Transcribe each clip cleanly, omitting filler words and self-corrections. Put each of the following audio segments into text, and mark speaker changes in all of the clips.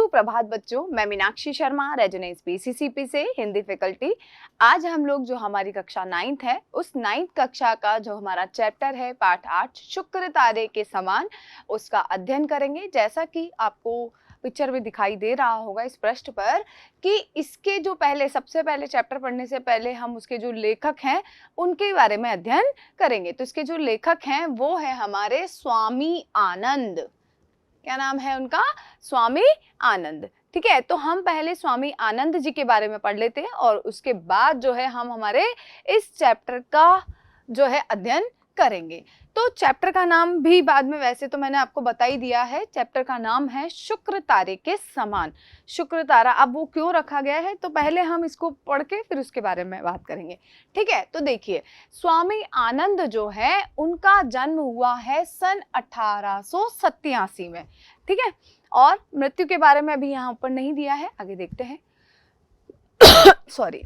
Speaker 1: सुप्रभात बच्चों, मैं मीनाक्षी शर्मा रेजोनेंस पीसीसीपी से हिंदी फैकल्टी। आज हम लोग जो हमारी कक्षा 9th है, उस 9th कक्षा का जो हमारा चैप्टर है पाठ 8 शुक्र तारे के समान, उसका अध्ययन करेंगे। जैसा कि आपको पिक्चर में दिखाई दे रहा होगा इस पृष्ठ पर कि इसके जो सबसे पहले चैप्टर पढ़ने से पहले हम उसके जो लेखक हैं उनके बारे में अध्ययन करेंगे। तो इसके जो लेखक हैं वो है हमारे स्वामी आनंद। क्या नाम है उनका? स्वामी आनंद। ठीक है, तो हम पहले स्वामी आनंद जी के बारे में पढ़ लेते हैं और उसके बाद जो है हम हमारे इस चैप्टर का जो है अध्ययन करेंगे। तो चैप्टर का नाम भी बाद में वैसे तो मैंने आपको बता ही दिया है। चैप्टर का नाम है शुक्र तारे के समान। शुक्र तारा अब वो क्यों रखा गया है, तो पहले हम इसको पढ़ के फिर उसके बारे में बात करेंगे। ठीक है, तो देखिए स्वामी आनंद जो है उनका जन्म हुआ है सन 1887 में। ठीक है, और मृत्यु के बारे में अभी यहाँ ऊपर नहीं दिया है, आगे देखते हैं। सॉरी।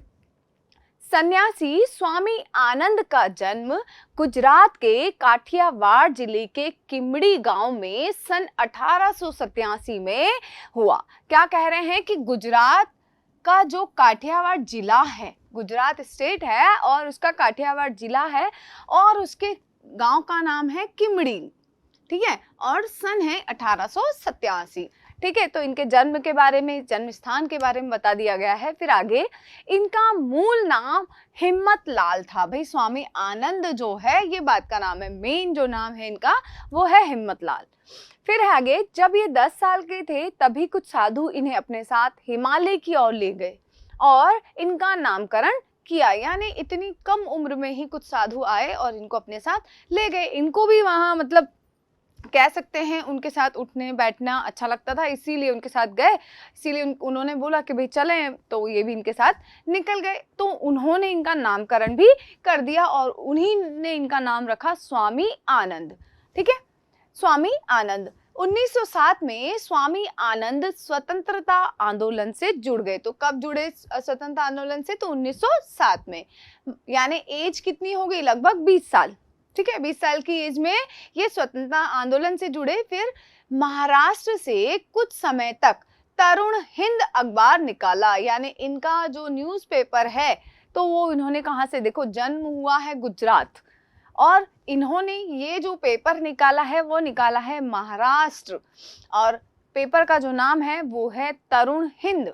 Speaker 1: सन्यासी स्वामी आनंद का जन्म गुजरात के काठियावाड़ जिले के किमड़ी गांव में सन 1887 में हुआ। क्या कह रहे हैं कि गुजरात का जो काठियावाड़ जिला है, गुजरात स्टेट है और उसका काठियावाड़ जिला है और उसके गांव का नाम है किमड़ी। ठीक है, और सन है 1887। ठीक है, तो इनके जन्म के बारे में, जन्म स्थान के बारे में बता दिया गया है। फिर आगे इनका मूल नाम हिम्मत लाल था। भाई स्वामी आनंद जो है ये बात का नाम है, मेन जो नाम है इनका वो है हिम्मत लाल। फिर आगे जब ये 10 साल के थे तभी कुछ साधु इन्हें अपने साथ हिमालय की ओर ले गए और इनका नामकरण किया। यानी इतनी कम उम्र में ही कुछ साधु आए और इनको अपने साथ ले गए। इनको भी वहाँ मतलब कह सकते हैं उनके साथ उठने बैठना अच्छा लगता था, इसीलिए उनके साथ गए। इसीलिए उन्होंने बोला कि भाई चलें, तो ये भी इनके साथ निकल गए। तो उन्होंने इनका नामकरण भी कर दिया और उन्हीं ने इनका नाम रखा स्वामी आनंद। ठीक है, स्वामी आनंद 1907 में स्वामी आनंद स्वतंत्रता आंदोलन से जुड़ गए। तो कब जुड़े स्वतंत्रता आंदोलन से? तो 1907 में। यानी एज कितनी हो गई? लगभग 20 साल। ठीक है, 20 साल की एज में ये स्वतंत्रता आंदोलन से जुड़े। फिर महाराष्ट्र से कुछ समय तक तरुण हिंद अखबार निकाला। यानी इनका जो न्यूज़पेपर है तो वो इन्होंने कहाँ से, देखो जन्म हुआ है गुजरात और इन्होंने ये जो पेपर निकाला है वो निकाला है महाराष्ट्र और पेपर का जो नाम है वो है तरुण हिंद।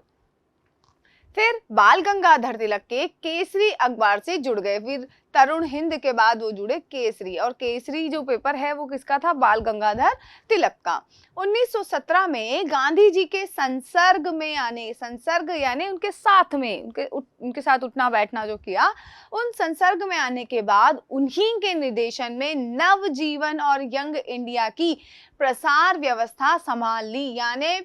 Speaker 1: फिर बाल गंगाधर तिलक के केसरी अखबार से जुड़ गए। फिर तरुण हिंद के बाद वो जुड़े केसरी, और केसरी जो पेपर है वो किसका था? बाल गंगाधर तिलक का। 1917 में गांधी जी के संसर्ग में आने, संसर्ग यानी उनके साथ में, उनके साथ उठना बैठना जो किया, उन संसर्ग में आने के बाद उन्हीं के निर्देशन में नवजीवन और यंग इंडिया की प्रसार व्यवस्था संभाल ली। यानी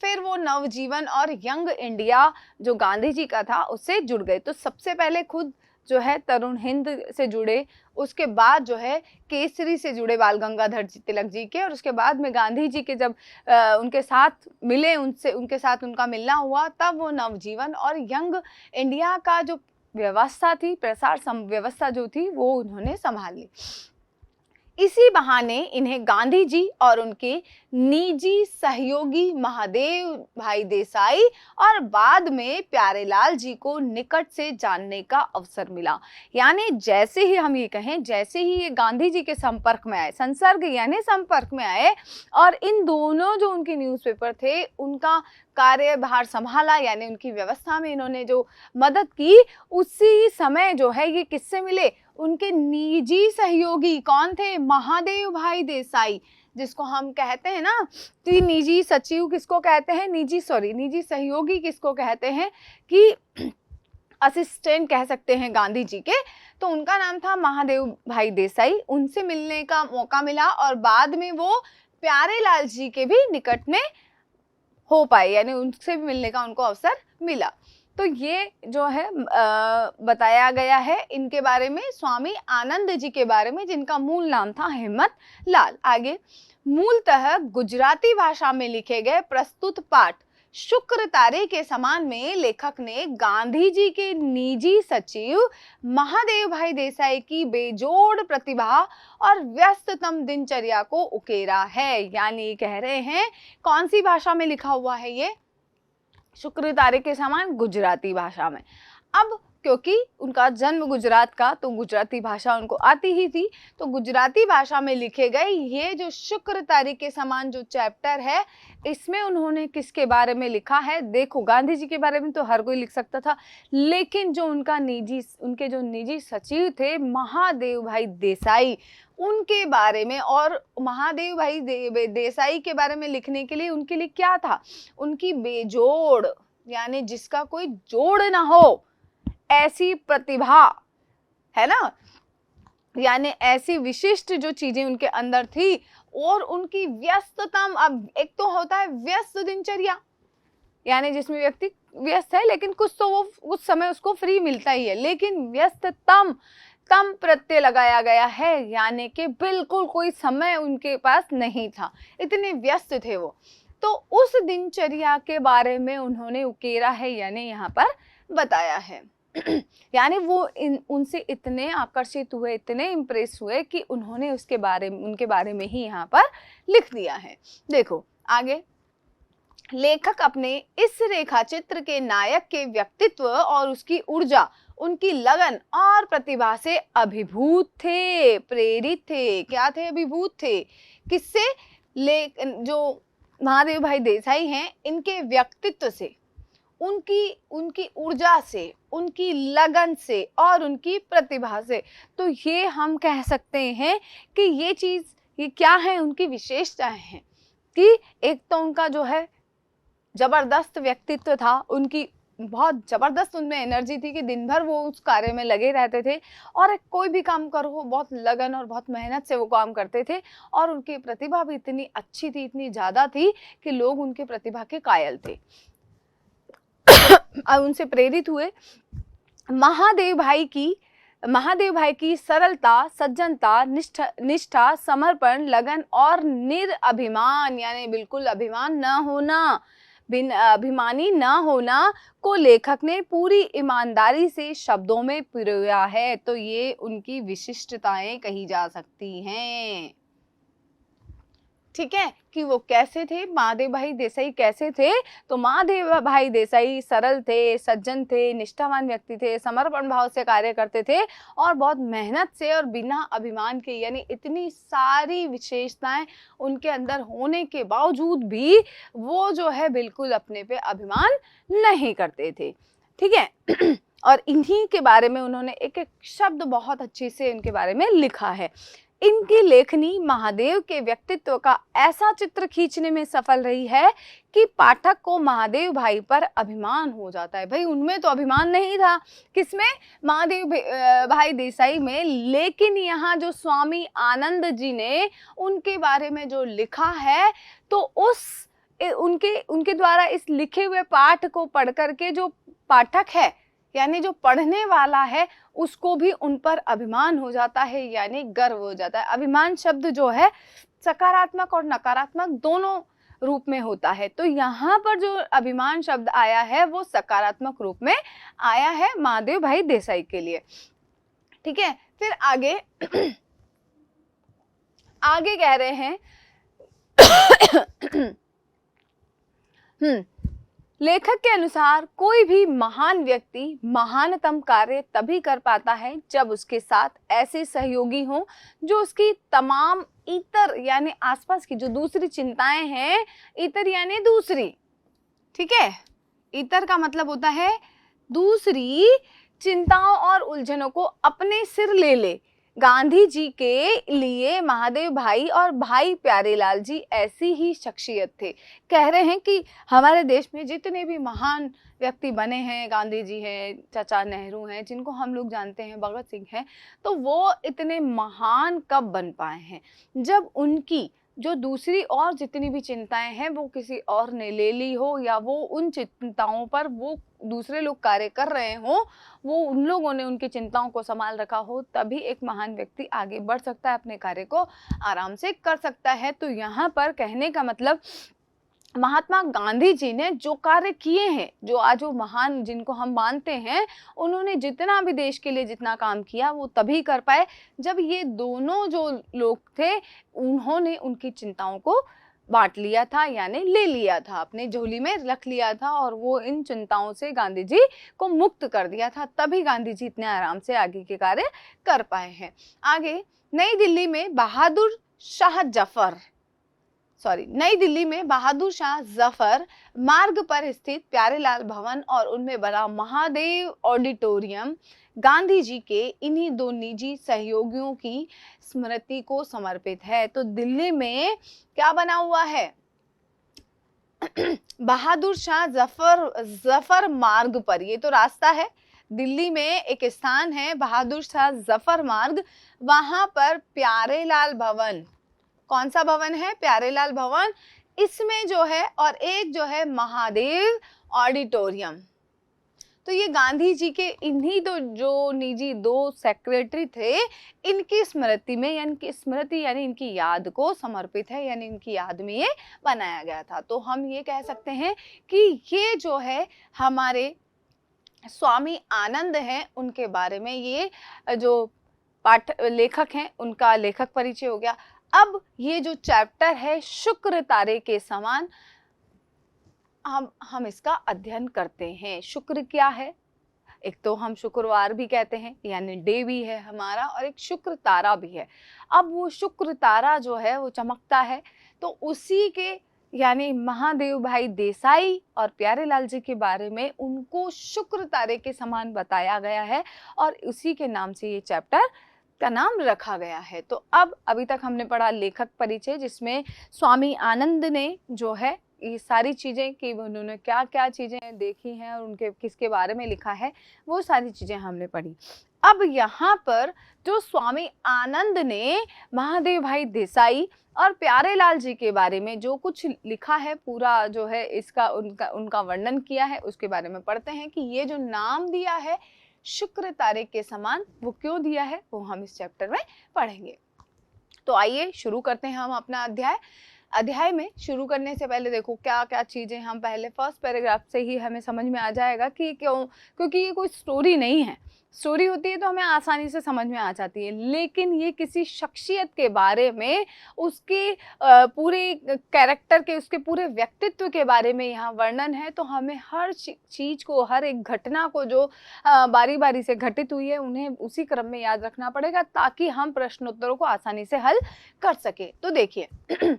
Speaker 1: फिर वो नवजीवन और यंग इंडिया जो गांधी जी का था उससे जुड़ गए। तो सबसे पहले खुद जो है तरुण हिंद से जुड़े, उसके बाद जो है केसरी से जुड़े बाल गंगाधर तिलक जी के, और उसके बाद में गांधी जी के जब उनके साथ मिले, उनके साथ उनका मिलना हुआ, तब वो नवजीवन और यंग इंडिया का जो व्यवस्था थी, प्रसार व्यवस्था जो थी वो उन्होंने संभाल ली। इसी बहाने इन्हें गांधी जी और उनके निजी सहयोगी महादेव भाई देसाई और बाद में प्यारेलाल जी को निकट से जानने का अवसर मिला। यानी जैसे ही हम ये कहें, जैसे ही ये गांधी जी के संपर्क में आए, संसर्ग यानी संपर्क में आए, और इन दोनों जो उनके न्यूज़पेपर थे उनका कार्यभार संभाला, यानी उनकी व्यवस्था में इन्होंने जो मदद की, उसी समय जो है ये किससे मिले? उनके निजी सहयोगी। कौन थे? महादेव भाई देसाई, जिसको हम कहते हैं ना, तो निजी सचिव किसको कहते हैं? निजी सहयोगी किसको कहते हैं? कि असिस्टेंट कह सकते हैं गांधी जी के। तो उनका नाम था महादेव भाई देसाई। उनसे मिलने का मौका मिला और बाद में वो प्यारेलाल जी के भी निकट में हो पाए, यानी उनसे भी मिलने का उनको अवसर मिला। तो ये जो है बताया गया है इनके बारे में, स्वामी आनंद जी के बारे में, जिनका मूल नाम था हिम्मत लाल। आगे मूलतः गुजराती भाषा में लिखे गए प्रस्तुत पाठ शुक्र तारे के समान में लेखक ने गांधी जी के निजी सचिव महादेव भाई देसाई की बेजोड़ प्रतिभा और व्यस्ततम दिनचर्या को उकेरा है। यानी कह रहे हैं कौन सी भाषा में लिखा हुआ है ये? शुक्र तारे के समान, गुजराती भाषा में। अब क्योंकि उनका जन्म गुजरात का, तो गुजराती भाषा उनको आती ही थी, तो गुजराती भाषा में लिखे गए ये जो शुक्र तारे के समान जो चैप्टर है, इसमें उन्होंने किसके बारे में लिखा है? देखो, गांधी जी के बारे में तो हर कोई लिख सकता था, लेकिन जो उनके जो निजी सचिव थे महादेव भाई देसाई, उनके बारे में, और महादेव भाई देसाई के बारे में लिखने के लिए उनके लिए क्या था? उनकी बेजोड़, यानी जिसका कोई जोड़ ना हो, ऐसी प्रतिभा, है ना, यानी ऐसी विशिष्ट जो चीजें उनके अंदर थी, और उनकी व्यस्ततम, अब एक तो होता है व्यस्त दिनचर्या, यानी जिसमें व्यक्ति व्यस्त है लेकिन कुछ तो वो उस समय उसको फ्री मिलता ही है, लेकिन व्यस्ततम तम प्रत्यय लगाया गया है, यानी कि बिल्कुल कोई समय उनके पास नहीं था, इतने व्यस्त थे वो। तो उस दिनचर्या के बारे में उन्होंने उकेरा है, यानी यहाँ पर बताया है। यानी वो उनसे इतने आकर्षित हुए, इतने इम्प्रेस हुए कि उन्होंने उनके बारे में ही यहाँ पर लिख दिया है। देखो आगे, लेखक अपने इस रेखाचित्र के नायक के व्यक्तित्व और उसकी ऊर्जा, उनकी लगन और प्रतिभा से अभिभूत थे, प्रेरित थे। क्या थे? अभिभूत थे। किससे? जो महादेव भाई देसाई हैं, इनके व्यक्तित्व से, उनकी ऊर्जा से, उनकी लगन से और उनकी प्रतिभा से। तो ये हम कह सकते हैं कि ये क्या है? उनकी विशेषताएं हैं कि एक तो उनका जो है जबरदस्त व्यक्तित्व था, उनकी बहुत जबरदस्त उनमें एनर्जी थी कि दिन भर वो उस कार्य में लगे रहते थे, और कोई भी काम करो बहुत लगन और बहुत मेहनत से वो काम करते थे, और उनकी प्रतिभा भी इतनी अच्छी थी, इतनी ज़्यादा थी कि लोग उनकी प्रतिभा के कायल थे और उनसे प्रेरित हुए। महादेव भाई की सरलता, सज्जनता, निष्ठा, समर्पण, लगन और निरअभिमान, यानी बिल्कुल अभिमान न होना, अभिमानी न होना को लेखक ने पूरी ईमानदारी से शब्दों में पिरोया है। तो ये उनकी विशिष्टताएं कही जा सकती हैं। ठीक है, कि वो कैसे थे, महादेव भाई देसाई कैसे थे? तो महादेव भाई देसाई सरल थे, सज्जन थे, निष्ठावान व्यक्ति थे, समर्पण भाव से कार्य करते थे, और बहुत मेहनत से और बिना अभिमान के, यानी इतनी सारी विशेषताएं उनके अंदर होने के बावजूद भी वो जो है बिल्कुल अपने पे अभिमान नहीं करते थे। ठीक है और इन्हीं के बारे में उन्होंने एक एक शब्द बहुत अच्छे से इनके बारे में लिखा है। इनकी लेखनी महादेव के व्यक्तित्व का ऐसा चित्र खींचने में सफल रही है कि पाठक को महादेव भाई पर अभिमान हो जाता है। भाई उनमें तो अभिमान नहीं था, किसमें? महादेव भाई देसाई में, लेकिन यहाँ जो स्वामी आनंद जी ने उनके बारे में जो लिखा है, तो उनके द्वारा इस लिखे हुए पाठ को पढ़ करके जो पाठक है, यानी जो पढ़ने वाला है, उसको भी उन पर अभिमान हो जाता है, यानी गर्व हो जाता है। अभिमान शब्द जो है सकारात्मक और नकारात्मक दोनों रूप में होता है, तो यहाँ पर जो अभिमान शब्द आया है वो सकारात्मक रूप में आया है महादेव भाई देसाई के लिए। ठीक है, फिर आगे आगे कह रहे हैं लेखक के अनुसार कोई भी महान व्यक्ति महानतम कार्य तभी कर पाता है जब उसके साथ ऐसे सहयोगी हों जो उसकी तमाम इतर, यानी आसपास की जो दूसरी चिंताएं हैं, इतर यानी दूसरी, ठीक है, इतर का मतलब होता है दूसरी चिंताओं और उलझनों को अपने सिर ले ले। गांधी जी के लिए महादेव भाई और भाई प्यारेलाल जी ऐसी ही शख्सियत थे। कह रहे हैं कि हमारे देश में जितने भी महान व्यक्ति बने हैं, गांधी जी हैं, चाचा नेहरू हैं, जिनको हम लोग जानते हैं, भगत सिंह हैं, तो वो इतने महान कब बन पाए हैं? जब उनकी जो दूसरी और जितनी भी चिंताएं हैं वो किसी और ने ले ली हो, या वो उन चिंताओं पर वो दूसरे लोग कार्य कर रहे हो, वो उन लोगों ने उनकी चिंताओं को संभाल रखा हो, तभी एक महान व्यक्ति आगे बढ़ सकता है, अपने कार्य को आराम से कर सकता है। तो यहाँ पर कहने का मतलब महात्मा गांधी जी ने जो कार्य किए हैं, जो आज वो महान जिनको हम मानते हैं, उन्होंने जितना भी देश के लिए जितना काम किया वो तभी कर पाए जब ये दोनों जो लोग थे उन्होंने उनकी चिंताओं को बांट लिया था, यानी ले लिया था, अपने झोली में रख लिया था और वो इन चिंताओं से गांधी जी को मुक्त कर दिया था। तभी गांधी जी इतने आराम से आगे के कार्य कर पाए हैं। आगे नई दिल्ली में बहादुर शाह जफर मार्ग पर स्थित प्यारेलाल भवन और उनमें बना महादेव ऑडिटोरियम गांधी जी के इन्हीं दो निजी सहयोगियों की स्मृति को समर्पित है। तो दिल्ली में क्या बना हुआ है? बहादुर शाह जफर मार्ग पर, ये तो रास्ता है। दिल्ली में एक स्थान है बहादुर शाह जफर मार्ग, वहां पर प्यारेलाल भवन, कौन सा भवन है? प्यारेलाल भवन, इसमें जो है, और एक जो है महादेव ऑडिटोरियम। तो ये गांधी जी के इन्हीं दो जो निजी दो सेक्रेटरी थे, इनकी स्मृति में, यानी स्मृति यानी इनकी याद को समर्पित है, यानी इनकी याद में ये बनाया गया था। तो हम ये कह सकते हैं कि ये जो है हमारे स्वामी आनंद हैं, उनके बारे में ये जो पाठ लेखक हैं उनका लेखक परिचय हो गया। अब ये जो चैप्टर है शुक्र तारे के समान, हम इसका अध्ययन करते हैं। शुक्र क्या है? एक तो हम शुक्रवार भी कहते हैं, यानी डे भी है हमारा, और एक शुक्र तारा भी है। अब वो शुक्र तारा जो है वो चमकता है, तो उसी के यानी महादेव भाई देसाई और प्यारेलाल जी के बारे में उनको शुक्र तारे के समान बताया गया है और उसी के नाम से ये चैप्टर का नाम रखा गया है। तो अब अभी तक हमने पढ़ा लेखक परिचय, जिसमें स्वामी आनंद ने जो है ये सारी चीजें कि उन्होंने क्या क्या चीजें देखी हैं और उनके किसके बारे में लिखा है, वो सारी चीजें हमने पढ़ी। अब यहाँ पर जो स्वामी आनंद ने महादेव भाई देसाई और प्यारेलाल जी के बारे में जो कुछ लिखा है, पूरा जो है इसका उनका वर्णन किया है, उसके बारे में पढ़ते हैं कि ये जो नाम दिया है शुक्र तारे के समान, वो क्यों दिया है, वो हम इस चैप्टर में पढ़ेंगे। तो आइए शुरू करते हैं हम अपना अध्याय में। शुरू करने से पहले देखो क्या क्या चीजें हम पहले फर्स्ट पैराग्राफ से ही हमें समझ में आ जाएगा कि क्यों, क्योंकि ये कोई स्टोरी नहीं है। स्टोरी होती है तो हमें आसानी से समझ में आ जाती है, लेकिन ये किसी शख्सियत के बारे में, उसके पूरे कैरेक्टर के, उसके पूरे व्यक्तित्व के बारे में यहाँ वर्णन है। तो हमें हर चीज को, हर एक घटना को जो बारी बारी से घटित हुई है, उन्हें उसी क्रम में याद रखना पड़ेगा ताकि हम प्रश्नोत्तरों को आसानी से हल कर सके। तो देखिए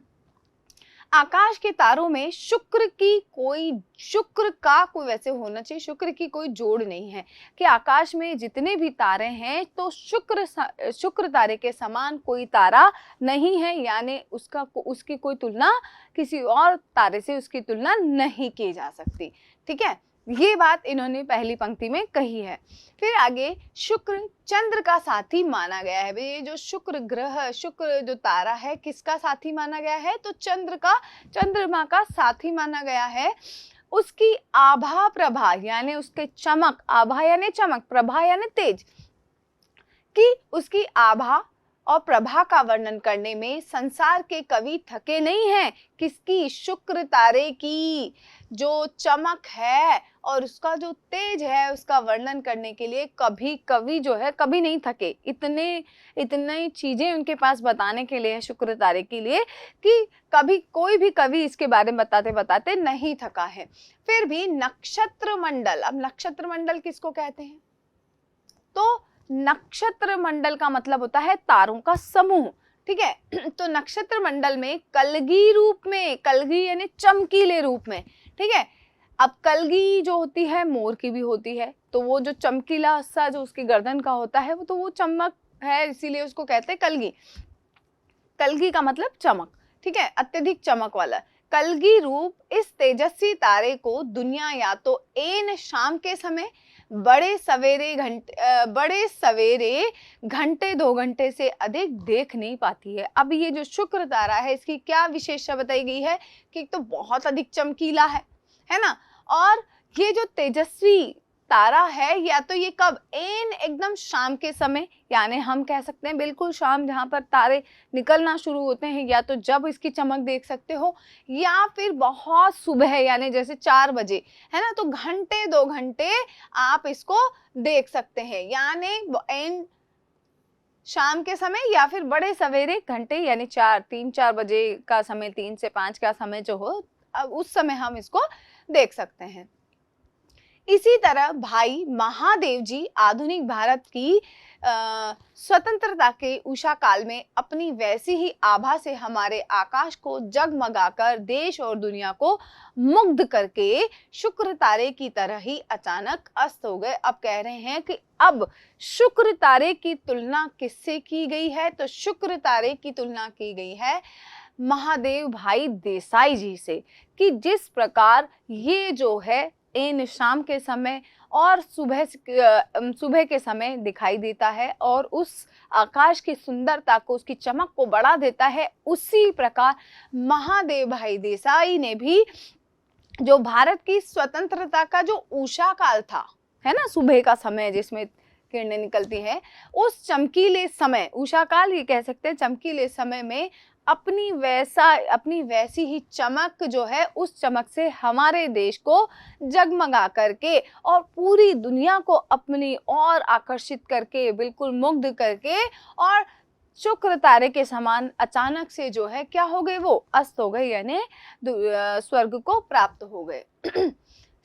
Speaker 1: आकाश के तारों में शुक्र का कोई वैसे होना चाहिए, शुक्र की कोई जोड़ नहीं है कि आकाश में जितने भी तारे हैं तो शुक्र तारे के समान कोई तारा नहीं है, यानी उसकी कोई तुलना किसी और तारे से उसकी तुलना नहीं की जा सकती। ठीक है, ये बात इन्होंने पहली पंक्ति में कही है। फिर आगे शुक्र चंद्र का साथी माना गया है। ये जो शुक्र ग्रह, शुक्र जो तारा है, किसका साथी माना गया है? तो चंद्रमा का साथी माना गया है। उसकी आभा प्रभा यानी उसके चमक, आभा यानी चमक, प्रभा यानी तेज, कि उसकी आभा और प्रभा का वर्णन करने में संसार के कवि थके नहीं हैं। किसकी? शुक्र तारे की जो चमक है और उसका जो तेज है, उसका वर्णन करने के लिए कवि जो है कभी नहीं थके। इतने चीजें उनके पास बताने के लिए है शुक्र तारे के लिए कि कभी कोई भी कवि इसके बारे में बताते बताते नहीं थका है। फिर भी नक्षत्र मंडल, अब नक्षत्र मंडल किसको कहते हैं? तो नक्षत्र मंडल का मतलब होता है तारों का समूह। ठीक है, तो नक्षत्र मंडल में कलगी रूप में, कलगी यानी चमकीले रूप में। ठीक है, अब कलगी जो होती है मोर की भी होती है, तो वो जो चमकीला सा जो उसकी गर्दन का होता है वो तो वो चमक है, इसीलिए उसको कहते हैं कलगी। कलगी का मतलब चमक। ठीक है, अत्यधिक चमक वाला कलगी रूप इस तेजस्वी तारे को दुनिया या तो एन शाम के समय बड़े सवेरे घंटे 2 घंटे से अधिक देख नहीं पाती है। अब ये जो शुक्र तारा है, इसकी क्या विशेषता बताई गई है कि तो बहुत अधिक चमकीला है ना, और ये जो तेजस्वी तारा है, या तो ये कब, एकदम शाम के समय, यानी हम कह सकते हैं बिल्कुल शाम जहां पर तारे निकलना शुरू होते हैं, या तो जब इसकी चमक देख सकते हो, या फिर बहुत सुबह यानी जैसे 4 बजे, है ना, तो घंटे 2 घंटे आप इसको देख सकते हैं, यानी एन शाम के समय या फिर बड़े सवेरे घंटे, यानी 3-4 बजे का समय, 3 से 5 का समय जो हो, अब उस समय हम इसको देख सकते हैं। इसी तरह भाई महादेव जी आधुनिक भारत की स्वतंत्रता के उषा काल में अपनी वैसी ही आभा से हमारे आकाश को जगमगाकर देश और दुनिया को मुग्ध करके शुक्र तारे की तरह ही अचानक अस्त हो गए। अब कह रहे हैं कि अब शुक्र तारे की तुलना किससे की गई है, तो शुक्र तारे की तुलना की गई है महादेव भाई देसाई जी से, कि जिस प्रकार ये जो है इन शाम के समय और सुबह के समय दिखाई देता है और उस आकाश की सुंदरता को, उसकी चमक को बढ़ा देता है, उसी प्रकार महादेव भाई देसाई ने भी जो भारत की स्वतंत्रता का जो उषा काल था, है ना, सुबह का समय जिसमें किरणें निकलती हैं, उस चमकीले समय, उषा काल ये कह सकते हैं, चमकीले समय में अपनी वैसी ही चमक जो है, उस चमक से हमारे देश को जगमगा करके और पूरी दुनिया को अपनी ओर आकर्षित करके, बिल्कुल मुग्ध करके, और शुक्र तारे के समान अचानक से जो है क्या हो गए, वो अस्त हो गए, यानी स्वर्ग को प्राप्त हो गए।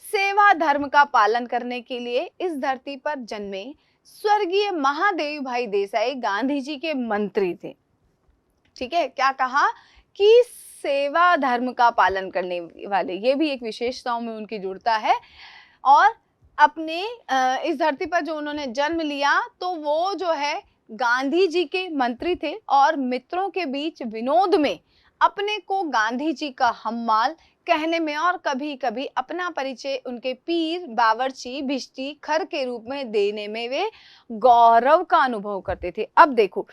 Speaker 1: सेवा धर्म का पालन करने के लिए इस धरती पर जन्मे स्वर्गीय महादेव भाई देसाई गांधी जी के मंत्री थे। ठीक है, क्या कहा कि सेवा धर्म का पालन करने वाले, ये भी एक विशेषताओं में उनकी जुड़ता है। और अपने इस धरती पर जो उन्होंने जन्म लिया, तो वो जो है गांधी जी के मंत्री थे और मित्रों के बीच विनोद में अपने को गांधी जी का हम्माल कहने में और कभी कभी अपना परिचय उनके पीर, बावर्ची, भिष्टी, खर के रूप में देने में वे गौरव का अनुभव करते थे। अब देखो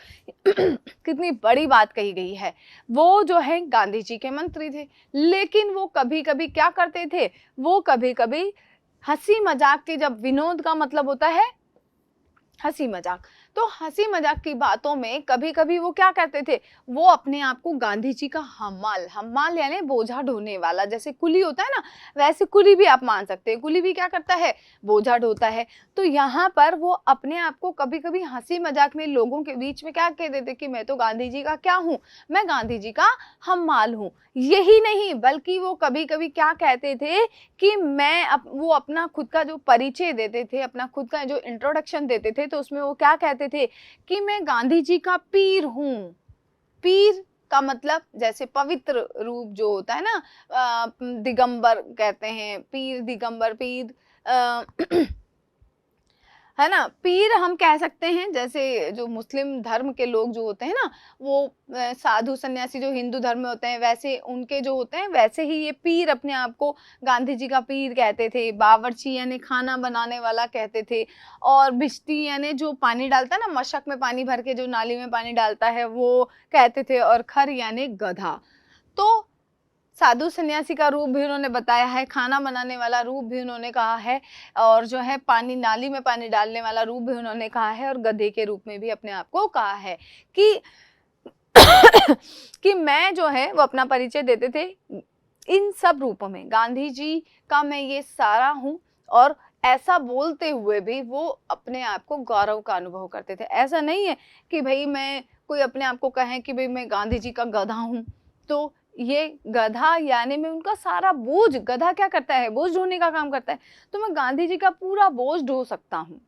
Speaker 1: कितनी बड़ी बात कही गई है। वो जो है गांधी जी के मंत्री थे, लेकिन वो कभी कभी क्या करते थे, वो कभी कभी हंसी मजाक के, जब विनोद का मतलब होता है हंसी मजाक, तो हंसी मजाक की बातों में कभी कभी वो क्या करते थे, वो अपने आप को गांधी जी का हम्माल यानी बोझा ढोने वाला, जैसे कुली होता है ना, वैसे कुली भी आप मान सकते हैं, कुली भी क्या करता है, बोझा ढोता है। तो यहाँ पर वो अपने आप को कभी कभी हंसी मजाक में लोगों के बीच में क्या कह देते कि मैं तो गांधी जी का क्या हूँ, मैं गांधी जी का हम्माल हूँ। यही नहीं, बल्कि वो कभी कभी क्या कहते थे कि वो अपना खुद का जो परिचय देते थे, अपना खुद का जो इंट्रोडक्शन देते थे, तो उसमें वो क्या कहते थे कि मैं गांधी जी का पीर हूं। पीर का मतलब जैसे पवित्र रूप जो होता है ना, दिगंबर कहते हैं, पीर, दिगंबर, पीर है ना, पीर हम कह सकते हैं, जैसे जो मुस्लिम धर्म के लोग जो होते हैं ना, वो साधु सन्यासी जो हिंदू धर्म में होते हैं, वैसे उनके जो होते हैं, वैसे ही ये पीर अपने आप को गांधी जी का पीर कहते थे। बावर्ची यानी खाना बनाने वाला कहते थे, और भिष्टी यानी जो पानी डालता है ना, मशक में पानी भर के जो नाली में पानी डालता है, वो कहते थे, और खर यानी गधा। तो साधु सन्यासी का रूप भी उन्होंने बताया है, खाना बनाने वाला रूप भी उन्होंने कहा है, और जो है पानी, नाली में पानी डालने वाला रूप भी उन्होंने कहा है, और गधे के रूप में भी अपने आप को कहा है कि कि मैं जो है वो अपना परिचय देते थे इन सब रूपों में, गांधी जी का मैं ये सारा हूँ। और ऐसा बोलते हुए भी वो अपने आप को गौरव का अनुभव करते थे। ऐसा नहीं है कि भाई मैं कोई अपने आप को कहे कि भाई मैं गांधी जी का गधा हूँ, तो ये गधा यानी मैं उनका सारा बोझ, गधा क्या करता है, बोझ ढोने का काम करता है, तो मैं गांधी जी का पूरा बोझ ढो सकता हूँ,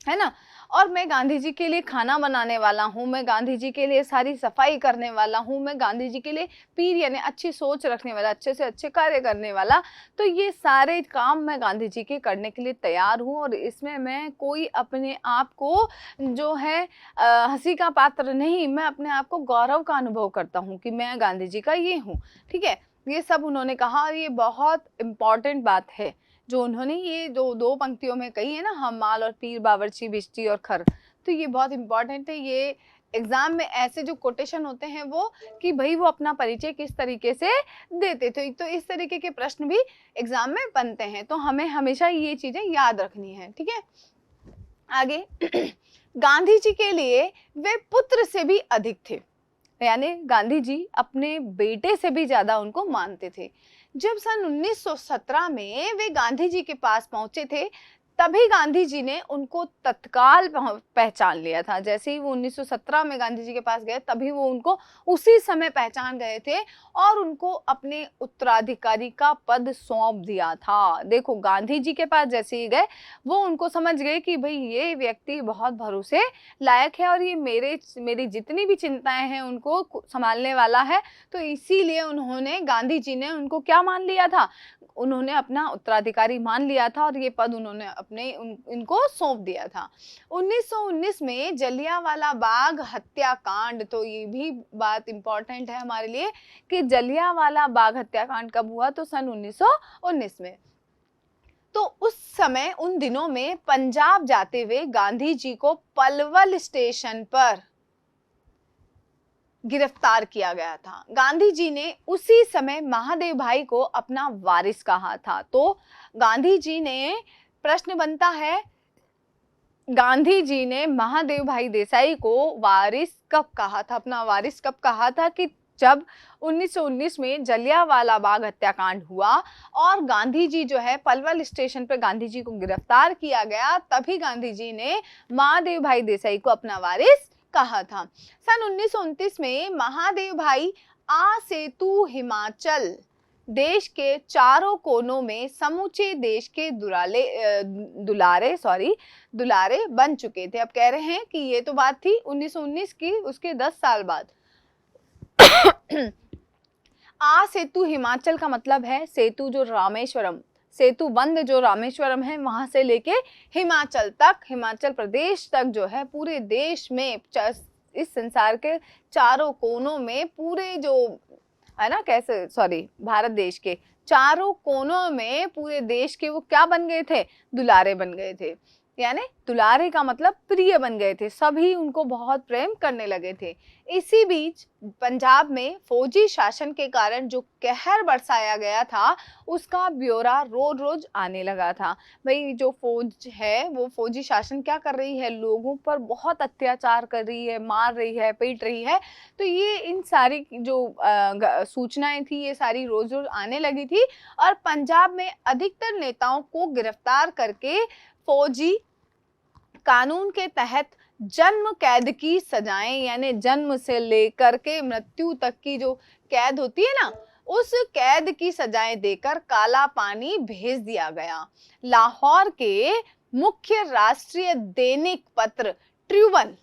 Speaker 1: है ना। और मैं गांधी जी के लिए खाना बनाने वाला हूँ, मैं गांधी जी के लिए सारी सफाई करने वाला हूँ, मैं गांधी जी के लिए पीर यानी अच्छी सोच रखने वाला, अच्छे से अच्छे कार्य करने वाला। तो ये सारे काम मैं गांधी जी के करने के लिए तैयार हूँ, और इसमें मैं कोई अपने आप को जो है हंसी का पात्र नहीं, मैं अपने आप को गौरव का अनुभव करता हूँ कि मैं गांधी जी का ये हूँ। ठीक है, ये सब उन्होंने कहा, और ये बहुत इम्पॉर्टेंट बात है जो उन्होंने ये जो 2 पंक्तियों में कही है ना, हम्माल और पीर, बावर्ची, भिष्टी और खर, तो ये बहुत इंपॉर्टेंट है। ये एग्जाम में ऐसे जो कोटेशन होते हैं वो कि भाई वो अपना परिचय किस तरीके से देते थे, तो इस तरीके के प्रश्न भी एग्जाम में बनते हैं, तो हमें हमेशा ये चीजें याद रखनी है, ठीक है। आगे गांधी जी के लिए वे पुत्र से भी अधिक थे, यानी गांधी जी अपने बेटे से भी ज्यादा उनको मानते थे। जब सन 1917 में वे गांधी जी के पास पहुंचे थे, तभी गांधी जी ने उनको तत्काल पहचान लिया था। जैसे ही वो 1917 में गांधी जी के पास गए, तभी वो उनको उसी समय पहचान गए थे और उनको अपने उत्तराधिकारी का पद सौंप दिया था। देखो, गांधी जी के पास जैसे ही गए, वो उनको समझ गए कि भाई ये व्यक्ति बहुत भरोसे लायक है और ये मेरी जितनी भी चिंताएं हैं उनको संभालने वाला है। तो इसीलिए उन्होंने, गांधी जी ने उनको क्या मान लिया था, उन्होंने अपना उत्तराधिकारी मान लिया था और ये पद उन्होंने इनको सौंप दिया था। 1919 में जलियांवाला बाग हत्याकांड, तो ये भी बात इंपॉर्टेंट है हमारे लिए कि जलियांवाला बाग हत्याकांड कब हुआ, तो सन 1919 में। तो उस समय, उन दिनों में पंजाब जाते हुए गांधी जी को पलवल स्टेशन पर गिरफ्तार किया गया था। गांधी जी ने उसी समय महादेव भाई को अपना वारिस कहा था। तो गांधी जी ने, प्रश्न बनता है, गांधी जी ने महादेव भाई देसाई को वारिस कब कहा था, अपना वारिस कब कहा था, कि जब 1919 में जलियांवाला बाग हत्याकांड हुआ और गांधी जी जो है पलवल स्टेशन पर गांधी जी को गिरफ्तार किया गया, तभी गांधी जी ने महादेव भाई देसाई को अपना वारिस कहा था। सन 1929 में महादेव भाई आ सेतु हिमाचल देश के चारों कोनों में समूचे देश के दुलारे बन चुके थे। अब कह रहे हैं कि ये तो बात थी 1919 की, उसके 10 साल बाद आ सेतु हिमाचल का मतलब है सेतु जो रामेश्वरम, सेतु बंद जो रामेश्वरम है वहां से लेके हिमाचल तक, हिमाचल प्रदेश तक जो है पूरे देश में, इस संसार के चारों कोनों में, पूरे जो है ना, कैसे, सॉरी, भारत देश के चारों कोनों में पूरे देश के वो क्या बन गए थे, दुलारे बन गए थे। यानी दुलारे का मतलब प्रिय बन गए थे, सभी उनको बहुत प्रेम करने लगे थे। इसी बीच पंजाब में फौजी शासन के कारण जो कहर बरसाया गया था, उसका ब्यौरा रोज रोज आने लगा था। भाई जो फौज है, वो फौजी शासन क्या कर रही है, लोगों पर बहुत अत्याचार कर रही है, मार रही है, पीट रही है। तो ये इन सारी जो सूचनाएं थी, ये सारी रोज रोज आने लगी थी और पंजाब में अधिकतर नेताओं को गिरफ्तार करके फौजी कानून के तहत जन्म कैद की सजाएं, यानी जन्म से लेकर के मृत्यु तक की जो कैद होती है ना, उस कैद की सजाएं देकर काला पानी भेज दिया गया। लाहौर के मुख्य राष्ट्रीय दैनिक पत्र ट्रिब्यून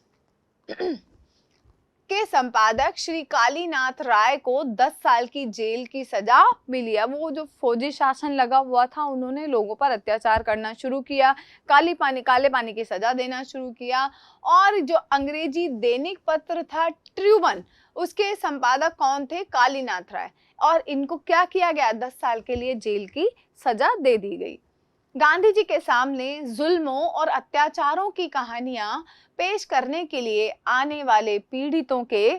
Speaker 1: के संपादक श्री कालीनाथ राय को 10 साल की जेल की सजा मिली। अब वो जो फौजी शासन लगा हुआ था, उन्होंने लोगों पर अत्याचार करना शुरू किया, काले पानी की सजा देना शुरू किया। और जो अंग्रेजी दैनिक पत्र था ट्रिब्यून, उसके संपादक कौन थे, कालीनाथ राय, और इनको क्या किया गया, 10 साल के लिए जेल की सजा दे दी गई। गांधी जी के सामने जुल्मों और अत्याचारों की कहानियां पेश करने के लिए आने वाले पीड़ितों के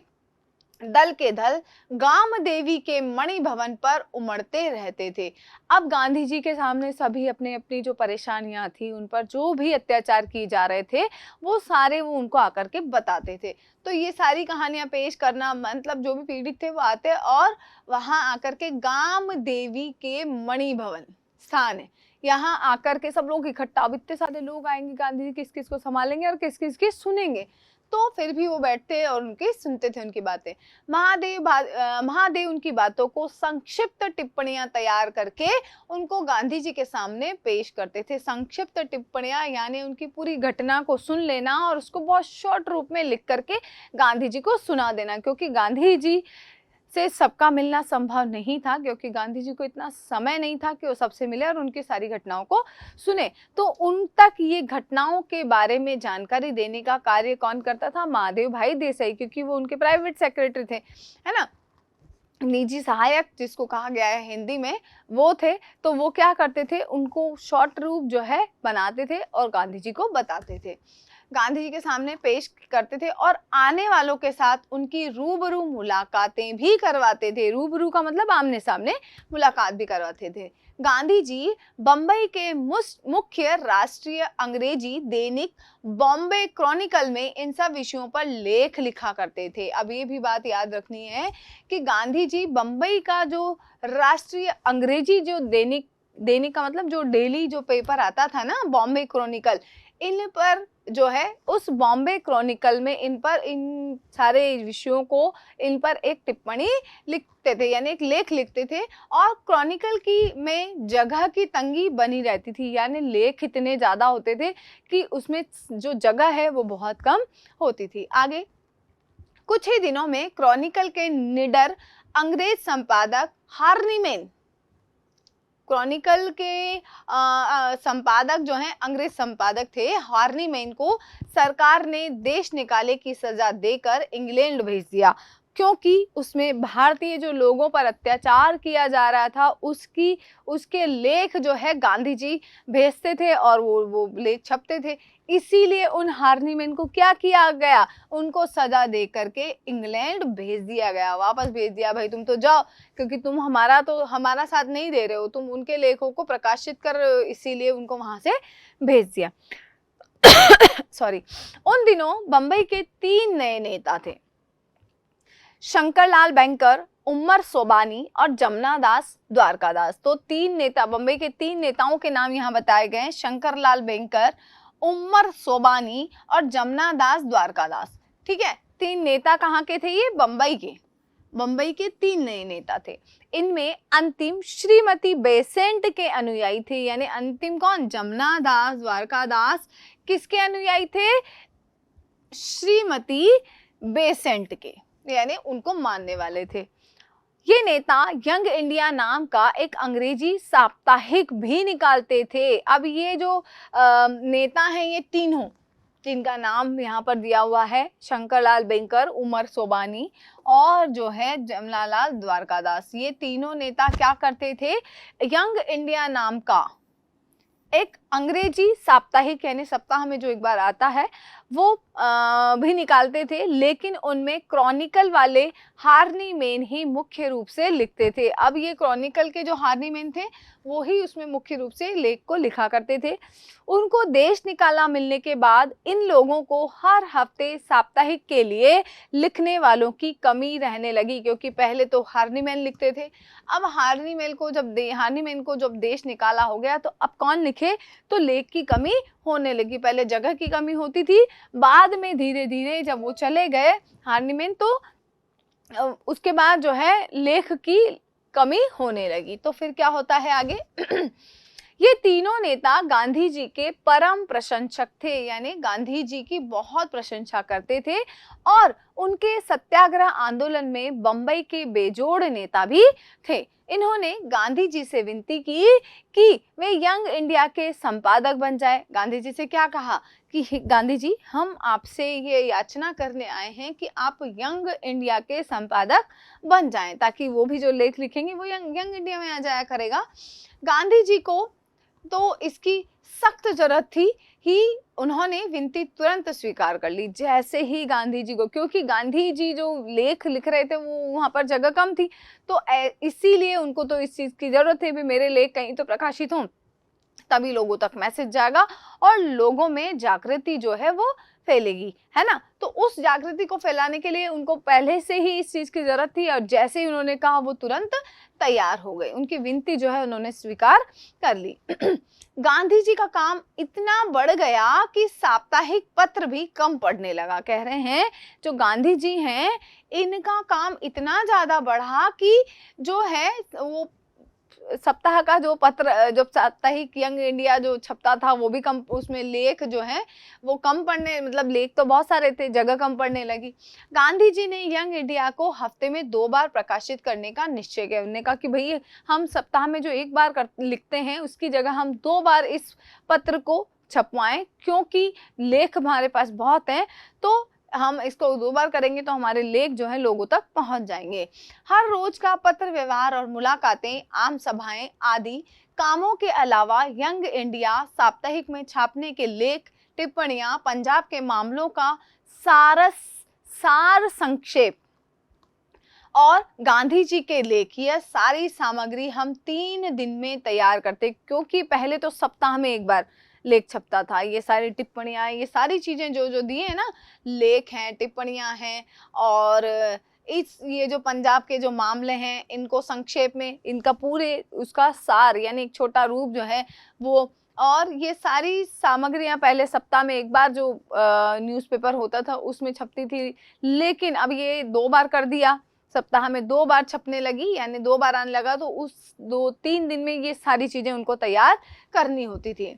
Speaker 1: दल के दल गाम देवी के मणि भवन पर उमड़ते रहते थे। अब गांधी जी के सामने सभी अपनी अपनी जो परेशानियां थी, उन पर जो भी अत्याचार किए जा रहे थे, वो सारे वो उनको आकर के बताते थे। तो ये सारी कहानियां पेश करना, मतलब जो भी पीड़ित थे वो आते और वहां आकर के गाम देवी के मणि भवन स्थान है, यहाँ आकर के सब लोग इकट्ठा, अब इतने सारे लोग आएंगे, गांधी जी किस किस को संभालेंगे और किस किस की सुनेंगे। तो फिर भी वो बैठते और उनकी सुनते थे उनकी बातें। महादेव उनकी बातों को संक्षिप्त टिप्पणियां तैयार करके उनको गांधी जी के सामने पेश करते थे। संक्षिप्त टिप्पणियां यानी उनकी पूरी घटना को सुन लेना और उसको बहुत शॉर्ट रूप में लिख करके गांधी जी को सुना देना, क्योंकि गांधी जी से सबका मिलना संभव नहीं था, क्योंकि गांधी जी को इतना समय नहीं था कि वो सबसे मिले और उनकी सारी घटनाओं को सुने। तो उन तक ये घटनाओं के बारे में जानकारी देने का कार्य कौन करता था, महादेव भाई देसाई, क्योंकि वो उनके प्राइवेट सेक्रेटरी थे, है ना, निजी सहायक जिसको कहा गया है हिंदी में, वो थे। तो वो क्या करते थे, उनको शॉर्ट रूप जो है बनाते थे और गांधी जी को बताते थे। गांधी जी के सामने पेश करते थे और आने वालों के साथ उनकी रूबरू मुलाकातें भी करवाते थे। रूबरू का मतलब आमने सामने मुलाकात भी करवाते थे। गांधी जी बंबई के मुख्य राष्ट्रीय अंग्रेजी दैनिक बॉम्बे क्रॉनिकल में इन सब विषयों पर लेख लिखा करते थे। अब ये भी बात याद रखनी है कि गांधी जी बंबई का जो राष्ट्रीय अंग्रेजी जो दैनिक का मतलब जो डेली जो पेपर आता था ना, बॉम्बे क्रॉनिकल, इन पर जो है उस बॉम्बे क्रॉनिकल में इन सारे विषयों को इन पर एक टिप्पणी लिखते थे, यानी एक लेख लिखते थे। और क्रॉनिकल की में जगह की तंगी बनी रहती थी, यानी लेख इतने ज्यादा होते थे कि उसमें जो जगह है वो बहुत कम होती थी। आगे कुछ ही दिनों में क्रॉनिकल के निडर अंग्रेज संपादक हार्नीमैन, क्रॉनिकल के संपादक जो हैं अंग्रेज संपादक थे, हार्नीमैन को सरकार ने देश निकाले की सजा देकर इंग्लैंड भेज दिया, क्योंकि उसमें भारतीय जो लोगों पर अत्याचार किया जा रहा था उसके लेख जो है गांधी जी भेजते थे और वो लेख छपते थे। इसीलिए उन हार्नीमैन को क्या किया गया, उनको सजा दे करके इंग्लैंड भेज दिया गया, वापस भेज दिया, भाई तुम तो जाओ, क्योंकि तुम हमारा साथ नहीं दे रहे हो, तुम उनके लेखों को प्रकाशित कर रहे हो, इसीलिए उनको वहां से भेज दिया। सॉरी। उन दिनों बंबई के 3 नए नेता थे, शंकरलाल बैंकर, उमर सोबानी और जमना दास द्वारकादास। तो 3 नेता, बंबई के 3 नेताओं के नाम यहाँ बताए गए हैं, शंकरलाल बैंकर, उमर सोबानी और जमना दास द्वारकादास। ठीक है, 3 नेता कहाँ के थे ये? बंबई के 3 नए नेता थे। इनमें अंतिम श्रीमती बेसेंट के अनुयायी थे, यानी अंतिम कौन? जमना दास द्वारकादास किसके अनुयायी थे? श्रीमती बेसेंट के, यानी उनको मानने वाले थे। ये नेता यंग इंडिया नाम का एक अंग्रेजी साप्ताहिक भी निकालते थे। अब ये जो नेता हैं ये तीनों, जिनका नाम यहाँ पर दिया हुआ है, शंकरलाल बैंकर, उमर सोबानी और जो है जमनालाल द्वारकादास, ये तीनों नेता क्या करते थे? यंग इंडिया नाम का एक अंग्रेजी साप्ताहिक, यानी सप्ताह में जो एक बार आता है, वो भी निकालते थे, लेकिन उनमें क्रॉनिकल वाले हार्नीमैन ही मुख्य रूप से लिखते थे। अब ये क्रॉनिकल के जो हार्नीमैन थे वो ही उसमें मुख्य रूप से लेख को लिखा करते थे। उनको देश निकाला मिलने के बाद इन लोगों को हर हफ्ते साप्ताहिक के लिए लिखने वालों की कमी रहने लगी, क्योंकि पहले तो हार्नीमैन लिखते थे, अब हार्नीमैन को जब देश निकाला हो गया तो अब कौन लिखे? तो लेख की कमी होने लगी। पहले जगह की कमी होती थी, बाद में धीरे धीरे जब वो चले गए हार्नीमैन, तो उसके बाद जो है लेख की कमी होने लगी। तो फिर क्या होता है आगे? ये तीनों नेता गांधी जी के परम प्रशंसक थे, यानी गांधी जी की बहुत प्रशंसा करते थे और उनके सत्याग्रह आंदोलन में बंबई के बेजोड़ नेता भी थे। इन्होंने गांधी जी से विनती की कि वे यंग इंडिया के संपादक बन जाए। गांधी जी से क्या कहा कि गांधी जी, हम आपसे ये याचना करने आए हैं कि आप यंग इंडिया के संपादक बन जाएं, ताकि वो भी जो लेख लिखेंगे वो यंग इंडिया में आ जाया करेगा। गांधी जी को तो इसकी सख्त जरूरत थी ही, उन्होंने विनती तुरंत स्वीकार कर ली जैसे ही गांधी जी को, क्योंकि गांधी जी जो लेख लिख रहे थे वो वहां पर जगह कम थी, तो इसीलिए उनको तो इस चीज की जरूरत है भी मेरे लेख कहीं तो प्रकाशित हों, तभी लोगों तक मैसेज जाएगा और लोगों में जागृति जो है वो फैलेगी, है ना। तो उस जागृति को फैलाने के लिए उनको पहले से ही इस चीज की जरूरत थी और जैसे ही उन्होंने कहा वो तुरंत तैयार हो गए, उनकी विनती जो है उन्होंने स्वीकार कर ली। गांधी जी का काम इतना बढ़ गया कि साप्ताहिक पत्र भी कम पढ़ने लगा। कह रहे हैं जो गांधी जी हैं इनका काम इतना ज्यादा बढ़ा कि जो है वो सप्ताह का जो पत्र, जो साप्ताहिक यंग इंडिया जो छपता था वो भी कम, उसमें लेख जो है वो कम पढ़ने, मतलब लेख तो बहुत सारे थे, जगह कम पढ़ने लगी। गांधी जी ने यंग इंडिया को हफ्ते में 2 बार प्रकाशित करने का निश्चय किया। उन्होंने कहा कि भाई हम सप्ताह में जो एक बार लिखते हैं उसकी जगह हम 2 बार इस पत्र को छपवाएं, क्योंकि लेख हमारे पास बहुत हैं, तो हम इसको 2 बार करेंगे तो हमारे लेख जो है लोगों तक पहुंच जाएंगे। हर रोज का पत्र व्यवहार और मुलाकातें, आम सभाएं आदि कामों के अलावा यंग इंडिया साप्ताहिक में छापने के लेख, टिप्पणियां पंजाब के मामलों का सार संक्षेप और गांधी जी के लेख, यह सारी सामग्री हम 3 दिन में तैयार करते, क्योंकि पहले तो सप्ताह में एक बार लेख छपता था। ये सारी टिप्पणियां, ये सारी चीजें जो जो दिए हैं ना, लेख हैं, टिप्पणियां हैं, और ये जो पंजाब के जो मामले हैं इनको संक्षेप में, इनका पूरे उसका सार यानी एक छोटा रूप जो है वो, और ये सारी सामग्रियां पहले सप्ताह में एक बार जो न्यूज़पेपर होता था उसमें छपती थी, लेकिन अब ये 2 बार कर दिया, सप्ताह में 2 बार छपने लगी, यानी 2 बार आने लगा, तो उस 2-3 दिन में ये सारी चीजें उनको तैयार करनी होती थी।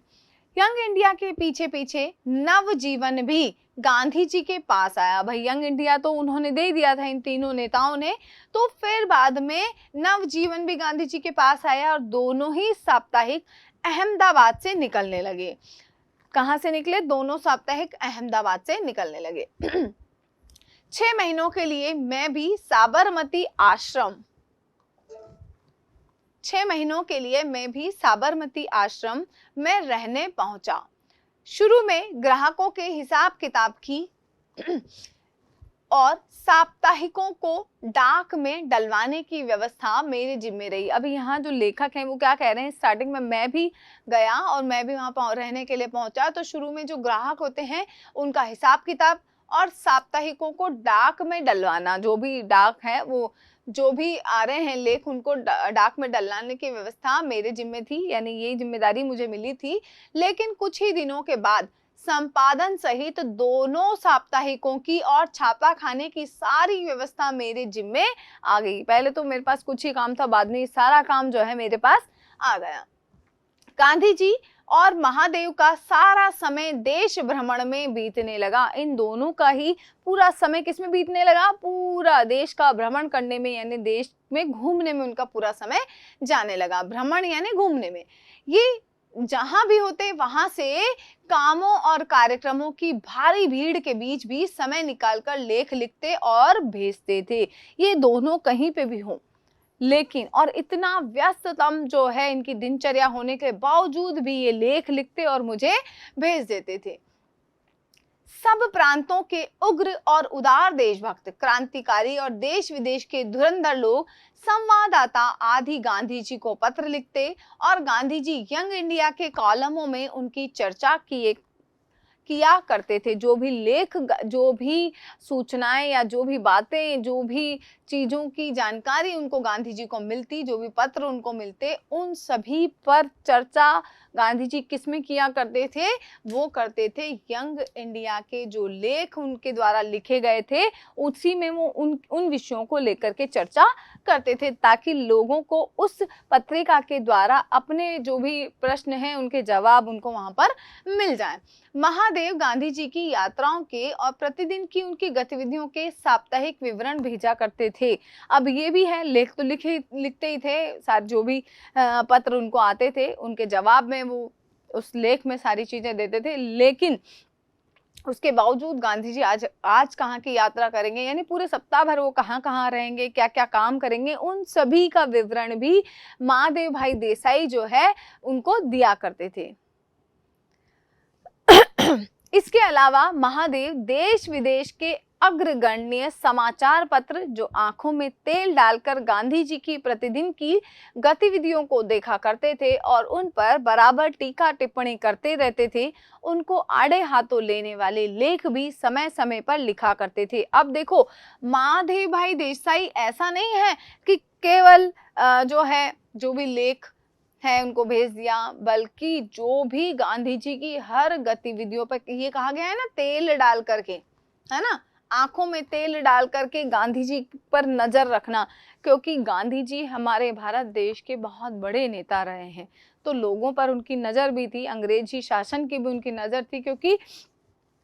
Speaker 1: यंग इंडिया के पीछे पीछे नवजीवन भी गांधी जी के पास आया। भाई यंग इंडिया तो उन्होंने दे दिया था इन तीनों नेताओं ने, तो फिर बाद में नवजीवन भी गांधी जी के पास आया, और दोनों ही साप्ताहिक अहमदाबाद से निकलने लगे। कहां से निकले? दोनों साप्ताहिक अहमदाबाद से निकलने लगे। 6 महीनों के लिए मैं भी साबरमती आश्रम 6 महीनों के लिए मैं भी साबरमती आश्रम में रहने पहुंचा। शुरू में ग्राहकों के हिसाब किताब की और साप्ताहिकों को डाक में डलवाने की व्यवस्था मेरे जिम्मे रही। अभी यहाँ जो लेखक हैं वो क्या कह रहे हैं, स्टार्टिंग में मैं भी गया और मैं भी वहां रहने के लिए पहुंचा, तो शुरू में जो ग्राहक होते हैं उनका हिसाब किताब और साप्ताहिकों को डाक में डलवाना, जो भी डाक है वो जो भी आ रहे हैं लेख उनको डाक में डलवाने की व्यवस्था मेरे जिम्मे थी, यानी ये जिम्मेदारी मुझे मिली थी। लेकिन कुछ ही दिनों के बाद संपादन सहित दोनों साप्ताहिकों की और छापाखाने की सारी व्यवस्था मेरे जिम्मे आ गई। पहले तो मेरे पास कुछ ही काम था, बाद में सारा काम जो है मेरे पास आ गया। गांधी जी और महादेव का सारा समय देश भ्रमण में बीतने लगा। इन दोनों का ही पूरा समय किसमें बीतने लगा? पूरा देश का भ्रमण करने में, यानी देश में घूमने में उनका पूरा समय जाने लगा। भ्रमण यानी घूमने में। ये जहां भी होते वहां से कामों और कार्यक्रमों की भारी भीड़ के बीच भी समय निकालकर लेख लिखते और भेजते थे। ये दोनों कहीं पे भी हों, लेकिन और इतना व्यस्ततम जो है इनकी दिनचर्या होने के बावजूद भी ये लेख लिखते और मुझे भेज देते थे। सब प्रांतों के उग्र और उदार देशभक्त, क्रांतिकारी और देश विदेश के धुरंधर लोग, संवाददाता आदि गांधी जी को पत्र लिखते और गांधी जी यंग इंडिया के कॉलमों में उनकी चर्चा किया करते थे। जो भी लेख, जो भी सूचनाएं या जो भी बातें, जो भी चीजों की जानकारी उनको गांधी जी को मिलती, जो भी पत्र उनको मिलते, उन सभी पर चर्चा गांधी जी किसमें किया करते थे? वो करते थे यंग इंडिया के जो लेख उनके द्वारा लिखे गए थे उसी में वो उन विषयों को लेकर के चर्चा करते थे, ताकि लोगों को उस पत्रिका के द्वारा अपने जो भी प्रश्न हैं उनके जवाब उनको वहां पर मिल जाए। महादेव गांधी जी की यात्राओं के और प्रतिदिन की उनकी गतिविधियों के साप्ताहिक विवरण भेजा करते थे। अब ये भी है, लेख तो लिखते ही थे, सारे जो भी पत्र उनको आते थे उनके जवाब में वो उस लेख में सारी चीजें देते थे। लेकिन उसके बावजूद गांधी जी आज कहाँ की यात्रा करेंगे, यानी पूरे सप्ताह भर वो कहाँ कहाँ रहेंगे, क्या क्या काम करेंगे, उन सभी का विवरण भी महादेव भाई देसाई जो है उनको दिया करते थे। इसके अलावा महादेव देश विदेश के अग्रगण्य समाचार पत्र जो आंखों में तेल डालकर गांधी जी की प्रतिदिन की गतिविधियों को देखा करते थे और उन पर बराबर टीका टिप्पणी करते रहते थे, उनको आड़े हाथों लेने वाले लेख भी समय समय पर लिखा करते थे। अब देखो, महादेव भाई देसाई ऐसा नहीं है कि केवल जो भी लेख है उनको भेज दिया, बल्कि जो भी गांधी जी की हर गतिविधियों पर, ये कहा गया है ना, तेल डाल करके, है ना, आंखों में तेल डाल करके गांधी जी पर नजर रखना, क्योंकि गांधी जी हमारे भारत देश के बहुत बड़े नेता रहे हैं, तो लोगों पर उनकी नजर भी थी, अंग्रेजी शासन की भी उनकी नजर थी, क्योंकि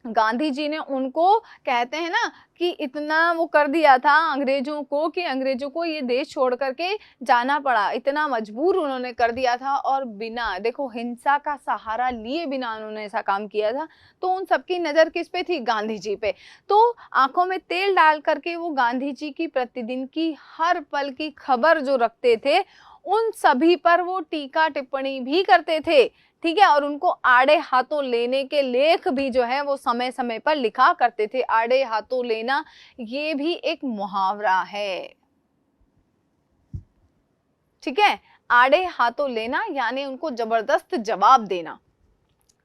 Speaker 1: गांधी जी ने उनको, कहते हैं ना कि इतना वो कर दिया था अंग्रेजों को कि अंग्रेजों को ये देश छोड़ करके जाना पड़ा, इतना मजबूर उन्होंने कर दिया था, और बिना, देखो, हिंसा का सहारा लिए बिना उन्होंने ऐसा काम किया था। तो उन सबकी नज़र किस पे थी? गांधी जी पे। तो आंखों में तेल डाल करके वो गांधी जी की प्रतिदिन की हर पल की खबर जो रखते थे, उन सभी पर वो टीका टिप्पणी भी करते थे। ठीक है। और उनको आड़े हाथों लेने के लेख भी जो है वो समय समय पर लिखा करते थे। आड़े हाथों लेना ये भी एक मुहावरा है, ठीक है। आड़े हाथों लेना यानी उनको जबरदस्त जवाब देना,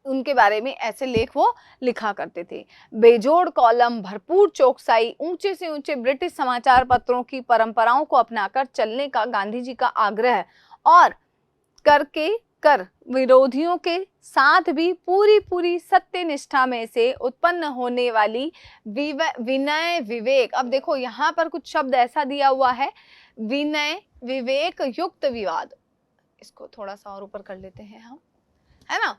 Speaker 1: उनके बारे में ऐसे लेख वो लिखा करते थे। बेजोड़ कॉलम, भरपूर चौकसाई, ऊंचे से ऊंचे ब्रिटिश समाचार पत्रों की परंपराओं को अपनाकर चलने का गांधी जी का आग्रह और कर विरोधियों के साथ भी पूरी पूरी सत्य निष्ठा में से उत्पन्न होने वाली विनय विवेक। अब देखो यहाँ पर कुछ शब्द ऐसा दिया हुआ है, विनय विवेक युक्त विवाद। इसको थोड़ा सा और ऊपर कर लेते हैं हम, है ना।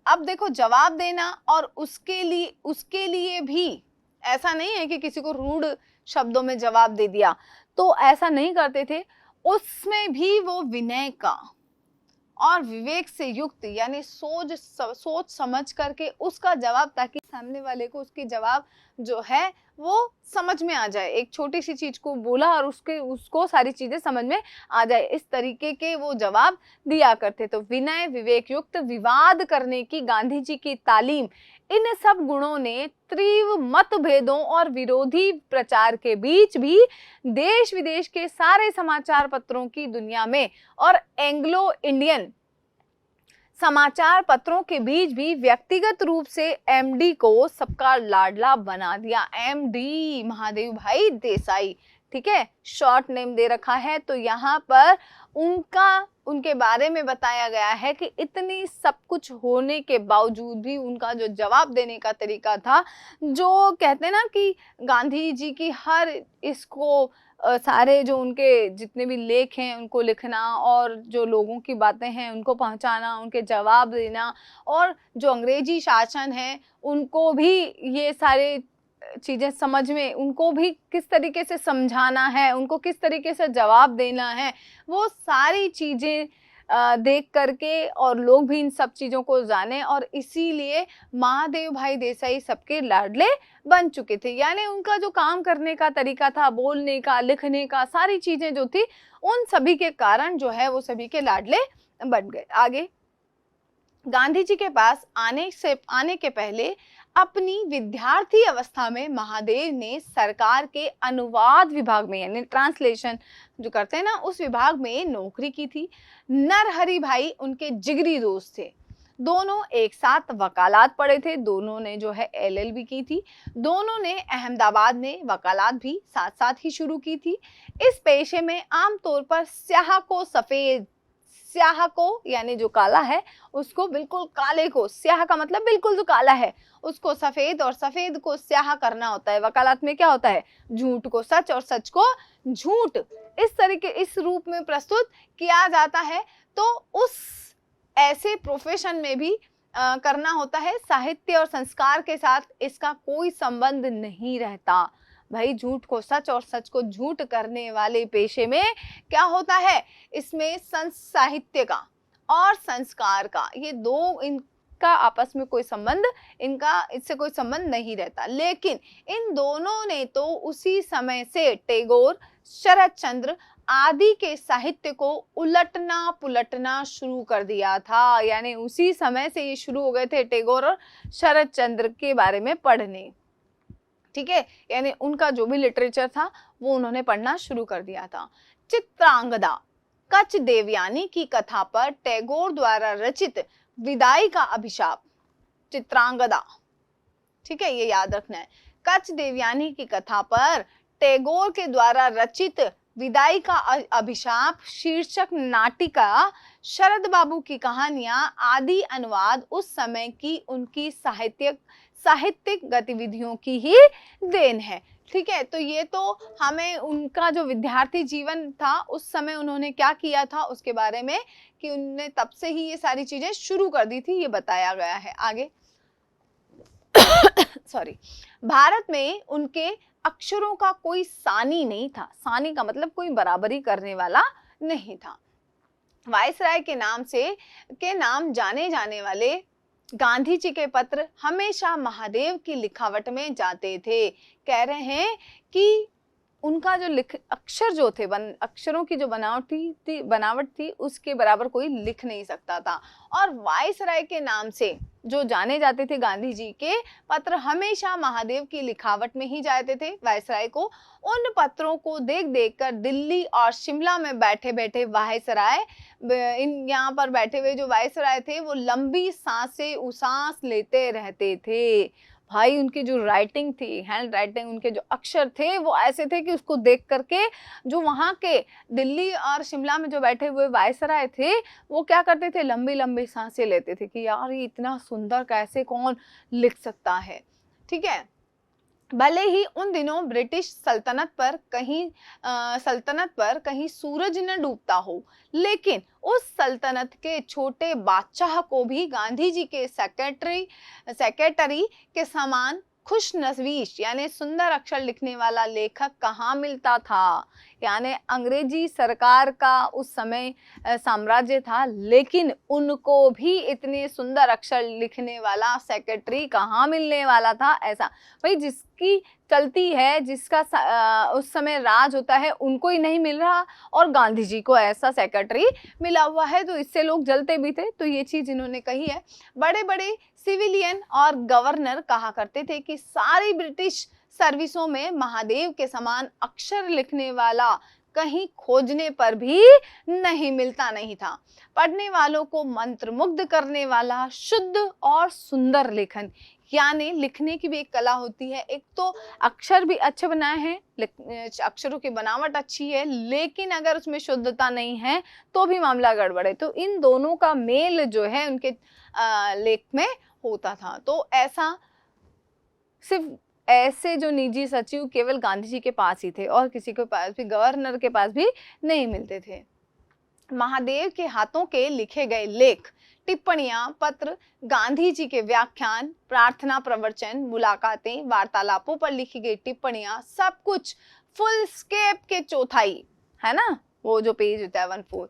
Speaker 1: अब देखो जवाब देना, और उसके लिए भी ऐसा नहीं है कि किसी को रूड शब्दों में जवाब दे दिया, तो ऐसा नहीं करते थे। उसमें भी वो विनय का और विवेक से युक्त यानी सोच समझ करके उसका जवाब, ताकि सामने वाले को उसकी जवाब जो है वो समझ में आ जाए। एक छोटी सी चीज को बोला और उसको सारी चीजें समझ में आ जाए, इस तरीके के वो जवाब दिया करते। तो विनय विवेक युक्त विवाद करने की गांधी जी की तालीम, इन सब गुणों ने तीव्र मतभेदों और विरोधी प्रचार के बीच भी देश विदेश के सारे समाचार पत्रों की दुनिया में और एंग्लो इंडियन समाचार पत्रों के बीच भी व्यक्तिगत रूप से एमडी को सबका लाडला बना दिया। एमडी महादेव भाई देसाई, ठीक है, शॉर्ट नेम दे रखा है। तो यहाँ पर उनके बारे में बताया गया है कि इतनी सब कुछ होने के बावजूद भी उनका जो जवाब देने का तरीका था, जो कहते हैं ना कि गांधी जी की हर इसको सारे जो उनके जितने भी लेख हैं उनको लिखना और जो लोगों की बातें हैं उनको पहुंचाना, उनके जवाब देना, और जो अंग्रेजी शासन है उनको भी ये सारे चीजें समझ में, उनको भी किस तरीके से समझाना है, उनको किस तरीके से जवाब देना है, वो सारी चीजें देख करके और लोग भी इन सब चीजों को जाने, और इसीलिए महादेव भाई देसाई सबके लाडले बन चुके थे। यानी उनका जो काम करने का तरीका था, बोलने का, लिखने का, सारी चीजें जो थी उन सभी के कारण जो है वो सभी के लाडले बन गए। आगे गांधी जी के पास आने के पहले अपनी विद्यार्थी अवस्था में महादेव ने सरकार के अनुवाद विभाग में यानी ट्रांसलेशन जो करते हैं ना उस विभाग में नौकरी की थी। नरहरि भाई उनके जिगरी दोस्त थे। दोनों एक साथ वकालत पढ़े थे, दोनों ने जो है एलएलबी की थी, दोनों ने अहमदाबाद में वकालत भी साथ साथ ही शुरू की थी। इस पेशे में आमतौर पर स्याह को यानी जो काला है उसको बिल्कुल काले को, स्याह का मतलब बिल्कुल जो काला है उसको सफेद और सफेद को स्याह करना होता है। वकालत में क्या होता है, झूठ को सच और सच को झूठ, इस तरीके इस रूप में प्रस्तुत किया जाता है। तो उस ऐसे प्रोफेशन में भी करना होता है। साहित्य और संस्कार के साथ इसका कोई संबंध नहीं रहता। भाई झूठ को सच और सच को झूठ करने वाले पेशे में क्या होता है, इसमें साहित्य का और संस्कार का ये दो, इनका आपस में कोई संबंध, इनका इससे कोई संबंध नहीं रहता। लेकिन इन दोनों ने तो उसी समय से टैगोर, शरद चंद्र आदि के साहित्य को उलटना पुलटना शुरू कर दिया था। यानी उसी समय से ये शुरू हो गए थे टैगोर और शरद चंद्र के बारे में पढ़ने, ठीक है। यानी उनका जो भी लिटरेचर था वो उन्होंने पढ़ना शुरू कर दिया था। चित्रांगदा कच देवयानी की कथा पर टैगोर द्वारा रचित विदाई का अभिशाप, चित्रांगदा, ठीक है, ये याद रखना है। कच देवयानी की कथा पर टैगोर के द्वारा रचित विदाई का अभिशाप शीर्षक नाटिका शरद बाबू की कहानियां आदि अनुवाद उस समय की उनकी साहित्यिक गतिविधियों की ही देन है, ठीक है। तो ये तो हमें उनका जो विद्यार्थी जीवन था उस समय उन्होंने क्या किया था उसके बारे में, कि उन्होंने तब से ही ये सारी चीजें शुरू कर दी थी, ये बताया गया है। आगे सॉरी, भारत में उनके अक्षरों का कोई सानी नहीं था। सानी का मतलब कोई बराबरी करने वाला नहीं था। वायसराय के नाम जाने जाने वाले गांधी जी के पत्र हमेशा महादेव की लिखावट में जाते थे। कह रहे हैं कि उनका जो लिख अक्षर जो थे अक्षरों की जो बनावट थी उसके बराबर कोई लिख नहीं सकता था। और वायसराय के नाम से जो जाने जाते थे गांधी जी के पत्र हमेशा महादेव की लिखावट में ही जाते थे वायसराय को। उन पत्रों को देख देख कर दिल्ली और शिमला में बैठे बैठे वायसराय इन यहाँ पर बैठे हुए जो वायसराय थे वो लंबी सांसें उसास लेते रहते थे। भाई उनकी जो राइटिंग थी, हैंड राइटिंग, उनके जो अक्षर थे वो ऐसे थे कि उसको देख करके जो वहाँ के दिल्ली और शिमला में जो बैठे हुए वायसराय थे वो क्या करते थे, लंबी लंबी सांसें लेते थे कि यार ये इतना सुंदर कैसे कौन लिख सकता है। ठीक है, भले ही उन दिनों ब्रिटिश सल्तनत पर कहीं सूरज न डूबता हो, लेकिन उस सल्तनत के छोटे बादशाह को भी गांधी जी के सेक्रेटरी के समान खुशनवीश यानी सुंदर अक्षर लिखने वाला लेखक कहाँ मिलता था। यानी अंग्रेजी सरकार का उस समय साम्राज्य था, लेकिन उनको भी इतने सुंदर अक्षर लिखने वाला सेक्रेटरी कहाँ मिलने वाला था। ऐसा भाई जिसकी चलती है, जिसका उस समय राज होता है, उनको ही नहीं मिल रहा और गांधी जी को ऐसा सेक्रेटरी मिला हुआ है, तो इससे लोग जलते भी थे। तो ये चीज इन्होंने कही है। बड़े बड़े सिविलियन और गवर्नर कहा करते थे कि सारी ब्रिटिश सर्विसों में महादेव के समान अक्षर लिखने वाला कहीं खोजने पर भी नहीं मिलता नहीं था। पढ़ने वालों को मंत्रमुग्ध करने वाला शुद्ध और सुंदर लेखन, यानी लिखने की भी एक कला होती है। एक तो अक्षर भी अच्छे बनाए हैं, अक्षरों की बनावट अच्छी है, लेकिन अगर उसमें शुद्धता नहीं है तो भी मामला गड़बड़ है। तो इन दोनों का मेल जो है उनके लेख में होता था। तो ऐसा सिर्फ ऐसे जो निजी सचिव केवल गांधी जी के पास ही थे और किसी के पास भी, गवर्नर के पास भी नहीं मिलते थे। महादेव के हाथों के लिखे गए लेख, टिप्पणियां, पत्र, गांधी जी के व्याख्यान, प्रार्थना प्रवचन, मुलाकातें, वार्तालापों पर लिखी गई टिप्पणियां, सब कुछ फुल स्केप के चौथाई, है ना, वो जो पेज होता है 1/4,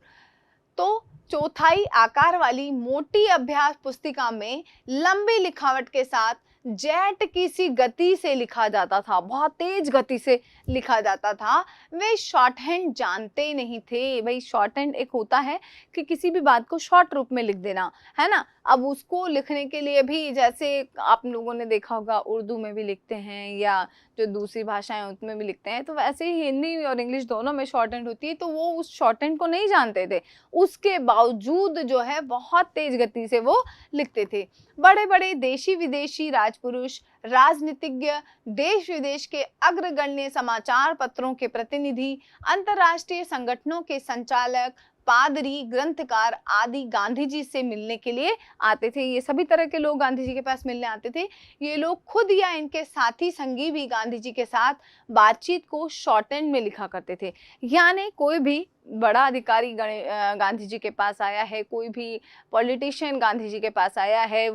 Speaker 1: तो चौथाई आकार वाली मोटी अभ्यास पुस्तिका में लंबी लिखावट के साथ जेट की सी गति से लिखा जाता था, बहुत तेज गति से लिखा जाता था। वे शॉर्ट हैंड जानते नहीं थे। भाई शॉर्ट हैंड एक होता है कि किसी भी बात को शॉर्ट रूप में लिख देना, है ना। अब उसको लिखने के लिए भी जैसे आप लोगों ने देखा होगा उर्दू में भी लिखते हैं या जो दूसरी भाषाएं उसमें भी लिखते हैं, तो वैसे ही हिंदी और इंग्लिश दोनों में शॉर्ट हैंड होती है। तो वो उस शॉर्ट हैंड को नहीं जानते थे, उसके बावजूद जो है बहुत तेज गति से वो लिखते थे। बड़े बड़े देशी विदेशी राजपुरुष, राजनीतिज्ञ, देश विदेश के अग्रगण्य समाचार पत्रों के प्रतिनिधि, अंतर्राष्ट्रीय संगठनों के संचालक, पादरी, ग्रंथकार आदि गांधी जी से मिलने के लिए आते थे। ये सभी तरह के लोग गांधी जी के पास मिलने आते थे। ये लोग खुद या इनके साथी संगी भी गांधी जी के साथ बातचीत को शॉर्ट हैंड में लिखा करते थे। यानी कोई भी बड़ा अधिकारी गांधी जी के पास आया है, कोई भी पॉलिटिशियन गांधी जी के पास आया है,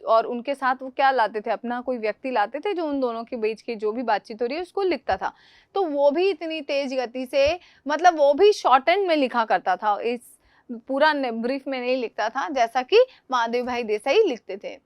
Speaker 1: और उनके साथ वो क्या लाते थे, अपना कोई व्यक्ति लाते थे जो उन दोनों के बीच की जो भी बातचीत हो रही है उसको लिखता था। तो वो भी इतनी तेज गति से, मतलब वो भी शॉर्ट हैंड में लिखा करता था, इस पूरा ब्रीफ में नहीं लिखता था जैसा कि महादेव भाई देसाई लिखते थे।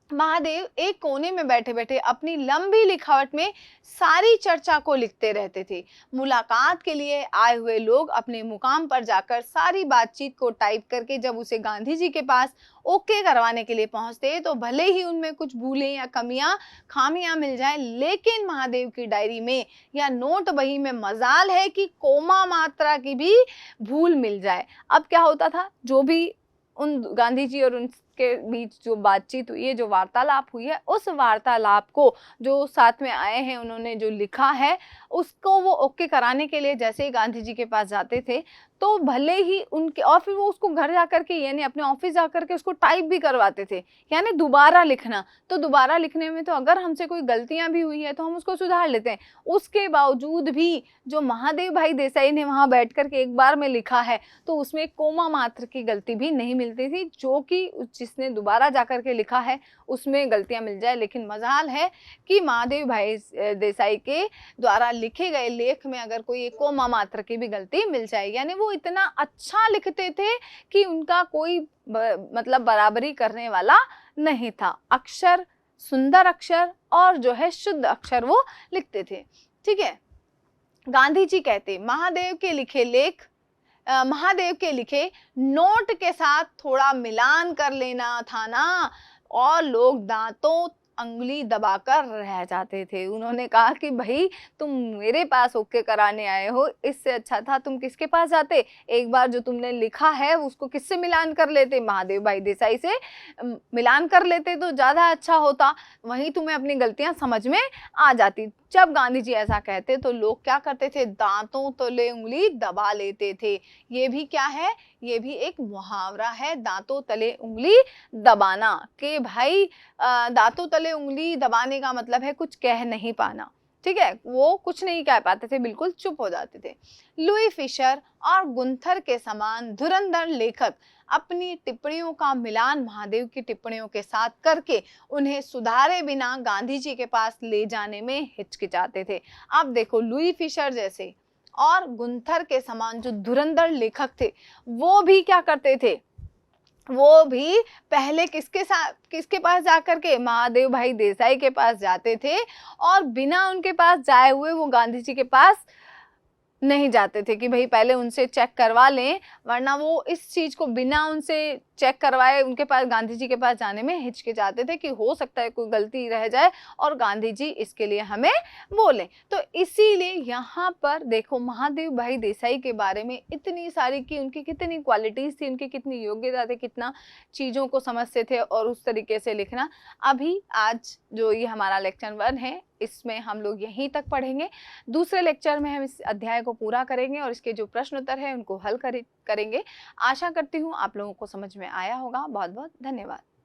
Speaker 1: महादेव एक कोने में बैठे बैठे अपनी लंबी लिखावट में सारी चर्चा को लिखते रहते थे। मुलाकात के लिए आए हुए लोग अपने मुकाम पर जाकर सारी बातचीत को टाइप करके जब उसे गांधी जी के पास ओके करवाने के लिए पहुंचते तो भले ही उनमें कुछ भूलें या खामियां मिल जाए, लेकिन महादेव की डायरी में या नोट बही में मजाल है कि कोमा मात्रा की भी भूल मिल जाए। अब क्या होता था, जो भी उन गांधी जी और उनके बीच जो बातचीत हुई है, जो वार्तालाप हुई है, उस वार्तालाप को जो साथ में आए हैं उन्होंने जो लिखा है उसको वो ओके कराने के लिए जैसे ही गांधी जी के पास जाते थे तो भले ही उनके, और फिर वो उसको घर जाकर के यानी अपने ऑफिस जाकर के उसको टाइप भी करवाते थे, यानी दोबारा लिखना। तो दोबारा लिखने में तो अगर हमसे कोई गलतियां भी हुई है तो हम उसको सुधार लेते हैं। उसके बावजूद भी जो महादेव भाई देसाई ने वहां बैठ करके एक बार में लिखा है तो उसमें कोमा मात्र की गलती भी नहीं मिलती थी, जो कि जिसने दोबारा जाकर के लिखा है उसमें गलतियां मिल जाए। लेकिन मजाल है कि महादेव भाई देसाई के द्वारा लिखे गए लेख में अगर कोई एक कोमा मात्र की भी गलती मिल जाए, यानी वो इतना अच्छा लिखते थे कि उनका कोई मतलब बराबरी करने वाला नहीं था। अक्षर, सुंदर अक्षर और जो है शुद्ध अक्षर वो लिखते थे। ठीक है, गांधी जी कहते महादेव के लिखे नोट के साथ थोड़ा मिलान कर लेना था ना, और लोग दांतों अंगुली दबाकर रह जाते थे। उन्होंने कहा कि भाई तुम मेरे पास ओके कराने आए हो, इससे अच्छा था तुम किसके पास जाते, एक बार जो तुमने लिखा है उसको किससे मिलान कर लेते, महादेव भाई देसाई से मिलान कर लेते तो ज्यादा अच्छा होता, वहीं तुम्हें अपनी गलतियां समझ में आ जाती। जब गांधी जी ऐसा कहते तो लोग क्या करते थे, दांतों तले उंगली दबा लेते थे। ये भी क्या है, ये भी एक मुहावरा है, दांतों तले उंगली दबाना, कि भाई दांतों तले उंगली दबाने का मतलब है कुछ कह नहीं पाना। ठीक है, वो कुछ नहीं कह पाते थे, बिल्कुल चुप हो जाते थे। लुई फिशर और गुंथर के समान धुरंधर लेखक अपनी टिप्पणियों का मिलान महादेव की टिप्पणियों के साथ करके उन्हें सुधारे बिना गांधी जी के पास ले जाने में हिचकिचाते थे। अब देखो, लुई फिशर जैसे और गुंथर के समान जो धुरंधर लेखक थे, वो भी क्या करते थे, वो भी पहले किसके पास जाकर के, महादेव भाई देसाई के पास जाते थे, और बिना उनके पास जाए हुए वो गांधी जी के पास नहीं जाते थे कि भाई पहले उनसे चेक करवा लें, वरना वो इस चीज को बिना उनसे चेक करवाए उनके पास, गांधी जी के पास जाने में हिचकिचाते थे कि हो सकता है कोई गलती रह जाए और गांधी जी इसके लिए हमें बोलें। तो इसीलिए यहाँ पर देखो, महादेव भाई देसाई के बारे में इतनी सारी कि उनकी कितनी क्वालिटीज थी, उनकी कितनी योग्यता थी, कितना चीजों को समझते थे और उस तरीके से लिखना। अभी आज जो ये हमारा लेक्चर 1 है, इसमें हम लोग यहीं तक पढ़ेंगे। दूसरे लेक्चर में हम इस अध्याय को पूरा करेंगे और इसके जो प्रश्न उत्तर है उनको हल करेंगे। आशा करती हूँ आप लोगों को समझ में आया होगा। बहुत बहुत धन्यवाद।